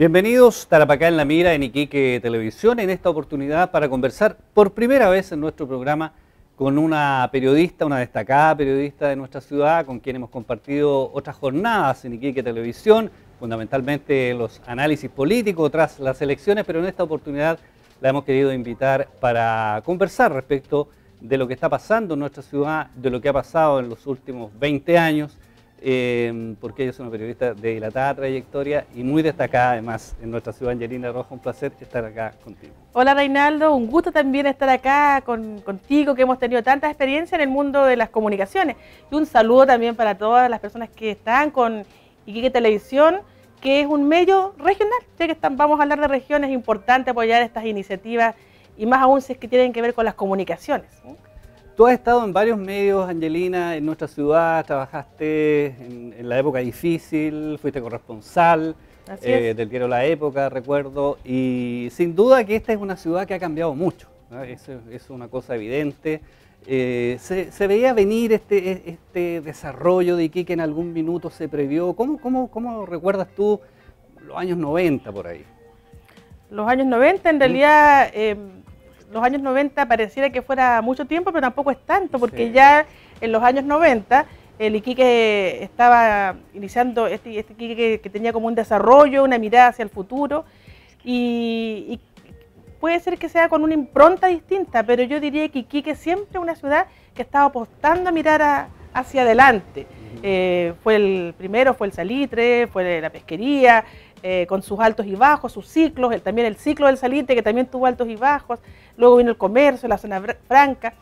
Bienvenidos Tarapacá en la Mira en Iquique Televisión, en esta oportunidad para conversar por primera vez en nuestro programa con una periodista, una destacada periodista de nuestra ciudad, con quien hemos compartido otras jornadas en Iquique Televisión, fundamentalmente los análisis políticos tras las elecciones, pero en esta oportunidad la hemos querido invitar para conversar respecto de lo que está pasando en nuestra ciudad, de lo que ha pasado en los últimos 20 años, porque ella es una periodista de dilatada trayectoria y muy destacada además en nuestra ciudad. Angelina Rojas, un placer estar acá contigo. Hola Reinaldo, un gusto también estar acá contigo, que hemos tenido tanta experiencia en el mundo de las comunicaciones. Y un saludo también para todas las personas que están con Iquique Televisión, que es un medio regional, ya que vamos a hablar de regiones, es importante apoyar estas iniciativas y más aún si es que tienen que ver con las comunicaciones. Tú has estado en varios medios, Angelina, en nuestra ciudad, trabajaste en la época difícil, fuiste corresponsal del diario La Época, recuerdo, y sin duda que esta es una ciudad que ha cambiado mucho, ¿no? Es una cosa evidente. ¿Se veía venir este desarrollo de Iquique en algún minuto? ¿Se previó? ¿Cómo recuerdas tú los años 90 por ahí? Los años 90 en realidad... los años 90 pareciera que fuera mucho tiempo, pero tampoco es tanto, porque ya en los años 90 el Iquique estaba iniciando, este Iquique que tenía como un desarrollo, una mirada hacia el futuro, y puede ser que sea con una impronta distinta, pero yo diría que Iquique siempre es una ciudad que estaba apostando a mirar hacia adelante. Fue el primero, fue el salitre, fue la pesquería, con sus altos y bajos, sus ciclos, también el ciclo del salitre que también tuvo altos y bajos, luego vino el comercio, la zona franca,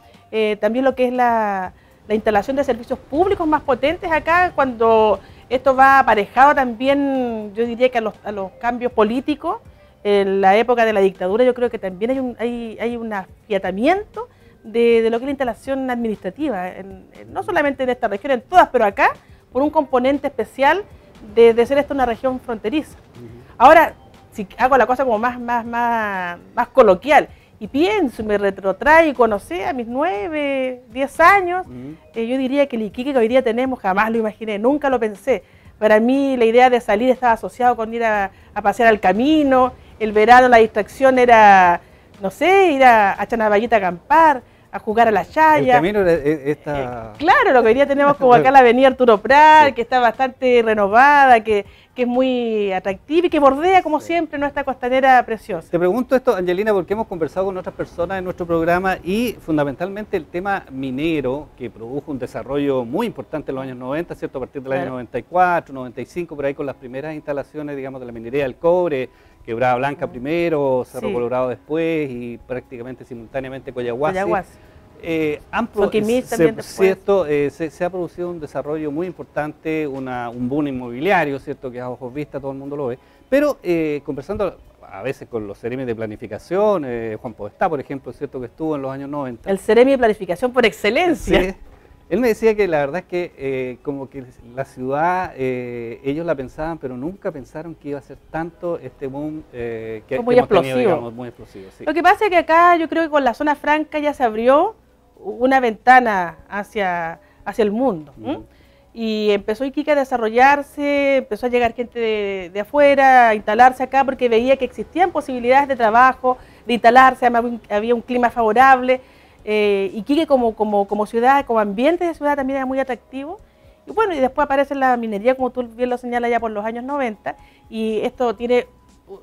también lo que es la instalación de servicios públicos más potentes acá, cuando esto va aparejado también, yo diría que a los cambios políticos, en la época de la dictadura yo creo que también hay un afiatamiento de lo que es la instalación administrativa, no solamente en esta región, en todas, pero acá, por un componente especial de ser esta una región fronteriza. Ahora, si hago la cosa como más coloquial y pienso, me retrotraigo, no sé, a mis 9, 10 años, yo diría que el Iquique que hoy día tenemos, jamás lo imaginé, nunca lo pensé. Para mí la idea de salir estaba asociado con ir a pasear al camino, el verano la distracción era, no sé, ir a Chanaballita a acampar, a jugar a la chaya. El camino está... claro, lo que hoy día tenemos como acá la avenida Arturo Prat, sí, que está bastante renovada, que es muy atractiva y que bordea, como siempre, nuestra costanera preciosa. Te pregunto esto, Angelina, porque hemos conversado con otras personas en nuestro programa y fundamentalmente el tema minero, que produjo un desarrollo muy importante en los años 90, ¿cierto? A partir del año 94, 95, por ahí con las primeras instalaciones, digamos, de la minería del cobre, Quebrada Blanca primero, Cerro Colorado después y prácticamente simultáneamente Coyahuasi. Se ha producido un desarrollo muy importante, un boom inmobiliario, ¿cierto? Que a ojos vistas todo el mundo lo ve. Pero conversando a veces con los Ceremis de Planificación, Juan Podestá, por ejemplo, ¿cierto? Que estuvo en los años 90. El Ceremi de Planificación por excelencia. Sí. Él me decía que la verdad es que como que la ciudad, ellos la pensaban, pero nunca pensaron que iba a ser tanto este boom que muy hemos explosivo. tenido, digamos, muy explosivo. Sí. Lo que pasa es que acá yo creo que con la zona franca ya se abrió una ventana hacia el mundo. Y empezó Iquique a desarrollarse, empezó a llegar gente de afuera, a instalarse acá porque veía que existían posibilidades de trabajo, de instalarse, había un clima favorable. Iquique como ciudad, como ambiente de ciudad también era muy atractivo. Y bueno, y después aparece la minería, como tú bien lo señalas, ya por los años 90, y esto tiene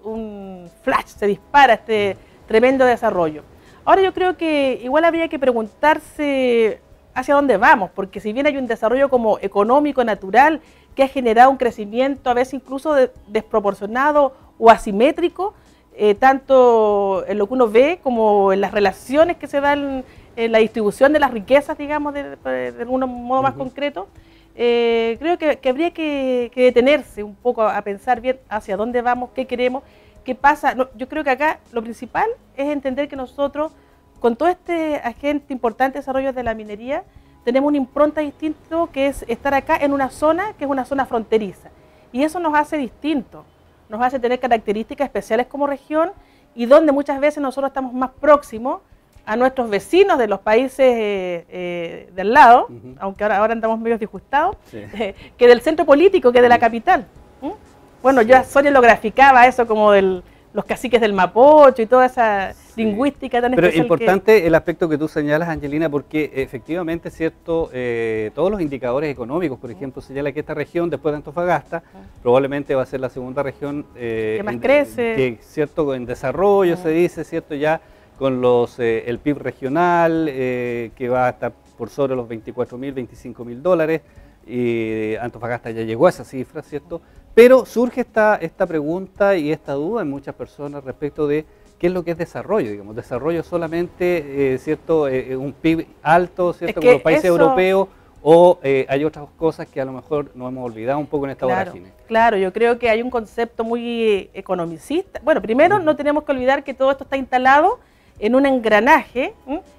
un flash, se dispara este tremendo desarrollo. Ahora yo creo que igual habría que preguntarse hacia dónde vamos, porque si bien hay un desarrollo como económico, natural, que ha generado un crecimiento a veces incluso desproporcionado o asimétrico, tanto en lo que uno ve como en las relaciones que se dan en la distribución de las riquezas, digamos, de algún modo más concreto, creo que habría que detenerse un poco a pensar bien hacia dónde vamos, qué queremos, qué pasa. No, yo creo que acá lo principal es entender que nosotros, con todo este agente importante de desarrollo de la minería, tenemos una impronta distinta, que es estar acá en una zona que es una zona fronteriza. Y eso nos hace distintos. Nos hace tener características especiales como región y donde muchas veces nosotros estamos más próximos a nuestros vecinos de los países del lado, aunque ahora andamos medio disgustados, que del centro político, que de la capital. Bueno, yo a Soria lo graficaba eso como los caciques del Mapocho y toda esa lingüística tan especial. Pero importante el aspecto que tú señalas, Angelina, porque efectivamente, cierto, todos los indicadores económicos, por ejemplo, señala que esta región, después de Antofagasta, probablemente va a ser la segunda región que más crece. Que, cierto, en desarrollo se dice, cierto, ya con el PIB regional, que va a estar por sobre los 24.000, 25.000 dólares, y Antofagasta ya llegó a esa cifra, ¿cierto? Pero surge esta pregunta y esta duda en muchas personas respecto de qué es lo que es desarrollo, digamos, desarrollo solamente, ¿cierto? Un PIB alto, ¿cierto? Como los países europeos, o hay otras cosas que a lo mejor nos hemos olvidado un poco en esta vorágine. Claro, yo creo que hay un concepto muy economicista. Bueno, primero no tenemos que olvidar que todo esto está instalado en un engranaje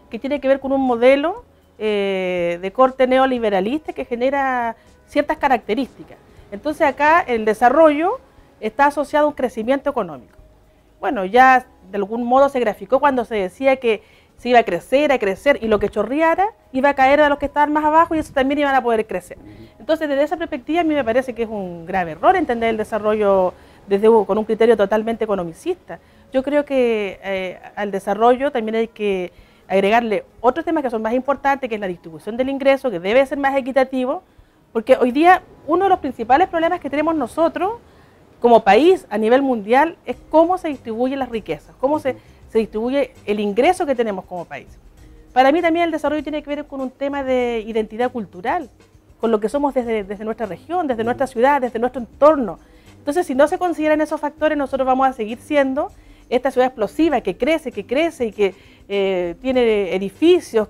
que tiene que ver con un modelo de corte neoliberalista que genera ciertas características. Entonces acá el desarrollo está asociado a un crecimiento económico. Bueno, ya de algún modo se graficó cuando se decía que se iba a crecer y lo que chorreara iba a caer a los que estaban más abajo y eso también iban a poder crecer. Entonces desde esa perspectiva a mí me parece que es un grave error entender el desarrollo con un criterio totalmente economicista. Yo creo que al desarrollo también hay que agregarle otros temas que son más importantes, que es la distribución del ingreso, que debe ser más equitativo, porque hoy día uno de los principales problemas que tenemos nosotros como país a nivel mundial es cómo se distribuyen las riquezas, cómo se distribuye el ingreso que tenemos como país. Para mí también el desarrollo tiene que ver con un tema de identidad cultural, con lo que somos desde nuestra región, desde nuestra ciudad, desde nuestro entorno. Entonces, si no se consideran esos factores, nosotros vamos a seguir siendo esta ciudad explosiva que crece y que tiene edificios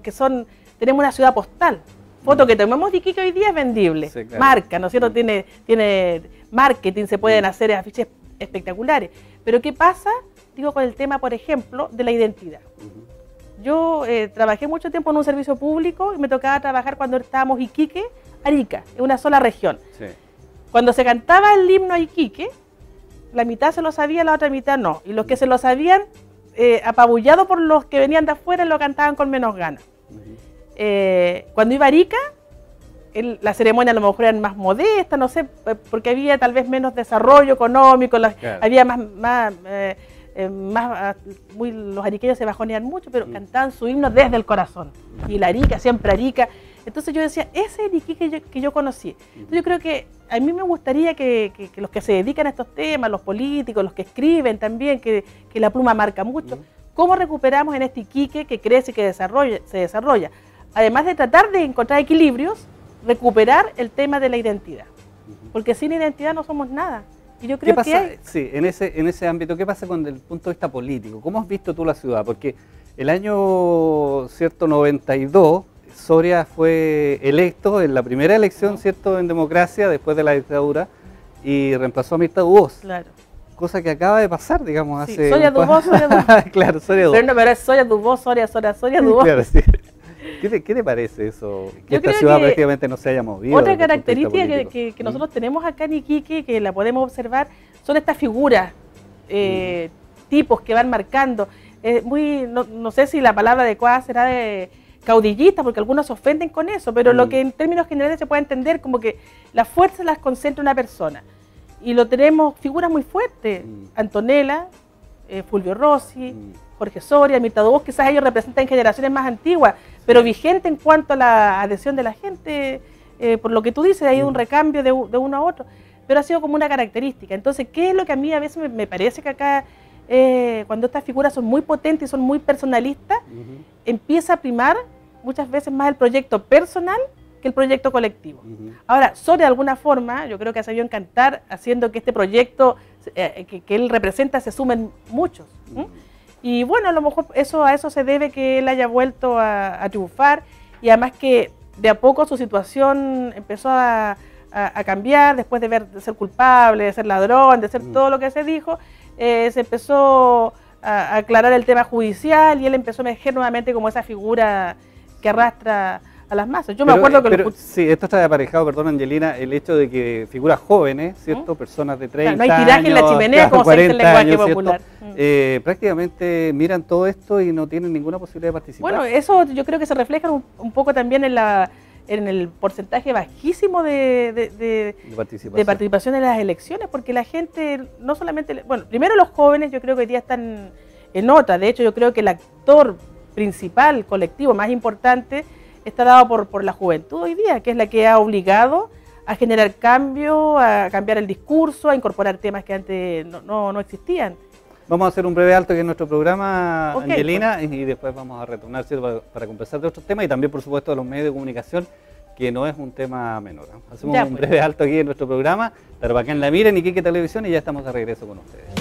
tenemos una ciudad postal. Foto que tomemos de Iquique hoy día es vendible, sí, claro. Marca, ¿no es cierto? Tiene marketing, se pueden hacer afiches espectaculares. Pero ¿qué pasa? Digo, con el tema, por ejemplo, de la identidad. Yo trabajé mucho tiempo en un servicio público y me tocaba trabajar cuando estábamos Iquique, Arica, en una sola región. Sí. Cuando se cantaba el himno a Iquique, la mitad se lo sabía, la otra mitad no. Y los que se lo sabían, apabullados por los que venían de afuera, lo cantaban con menos ganas. Cuando iba a Arica, la ceremonia a lo mejor era más modesta, no sé, porque había tal vez menos desarrollo económico, claro. Había los ariqueños se bajonean mucho, pero cantaban su himno desde el corazón. Y la Arica, siempre Arica. Entonces yo decía, ese es el Iquique que yo conocí. Entonces yo creo que a mí me gustaría que los que se dedican a estos temas, los políticos, los que escriben también, que la pluma marca mucho, cómo recuperamos en este Iquique que crece y que se desarrolla. Además de tratar de encontrar equilibrios, recuperar el tema de la identidad. Porque sin identidad no somos nada. Y yo creo Sí, en ese ámbito, ¿qué pasa con el punto de vista político? ¿Cómo has visto tú la ciudad? Porque el año, ¿cierto?, 92, Soria fue electo en la primera elección, ¿cierto?, en democracia, después de la dictadura, y reemplazó a Mirta Dubós. Claro. Cosa que acaba de pasar, digamos, sí, hace... Soria Dubós. Claro, Soria Dubós. Pero es Soria Dubós, Soria Dubós. Claro, sí. ¿Qué te parece eso? Que esta ciudad prácticamente no se haya movido. Otra característica que nosotros tenemos acá en Iquique, que la podemos observar, son estas figuras, tipos que van marcando. No sé si la palabra adecuada será de caudillista, porque algunos se ofenden con eso, pero lo que en términos generales se puede entender como que la fuerza las concentra una persona. Y lo tenemos figuras muy fuertes, Antonella, Fulvio Rossi, Jorge Soria, Mirta Dubós, quizás ellos representan generaciones más antiguas, pero vigente en cuanto a la adhesión de la gente, por lo que tú dices, ha ido un recambio de uno a otro, pero ha sido como una característica. Entonces, ¿qué es lo que a mí a veces me parece que acá, cuando estas figuras son muy potentes y son muy personalistas, empieza a primar muchas veces más el proyecto personal que el proyecto colectivo? Ahora, Soria de alguna forma, yo creo que ha sabido encantar haciendo que este proyecto que él representa se sumen muchos. Y bueno, a lo mejor a eso se debe que él haya vuelto a triunfar, y además que de a poco su situación empezó a cambiar después de ser culpable, de ser ladrón, de ser todo lo que se dijo. Se empezó a aclarar el tema judicial y él empezó a emerger nuevamente como esa figura que arrastra a las masas. Yo me acuerdo que... Sí, esto está aparejado, perdón Angelina, el hecho de que figuras jóvenes, ¿cierto? Personas de 30 años... No hay tiraje en la chimenea, como se dice el lenguaje popular. Prácticamente miran todo esto y no tienen ninguna posibilidad de participar. Bueno, eso yo creo que se refleja un poco también en en el porcentaje bajísimo de participación en las elecciones, porque la gente no solamente, bueno, primero los jóvenes yo creo que hoy día están en otra, de hecho yo creo que el actor principal, colectivo, más importante, está dado por la juventud hoy día, que es la que ha obligado a generar cambio, a cambiar el discurso, a incorporar temas que antes no existían. Vamos a hacer un breve alto aquí en nuestro programa, Okay, Angelina, pues, y después vamos a retornar para conversar de otros temas y también, por supuesto, de los medios de comunicación, que no es un tema menor, ¿no? Hacemos un breve alto aquí en nuestro programa, Tarapacá en la Mira, en Iquique Televisión, y ya estamos de regreso con ustedes.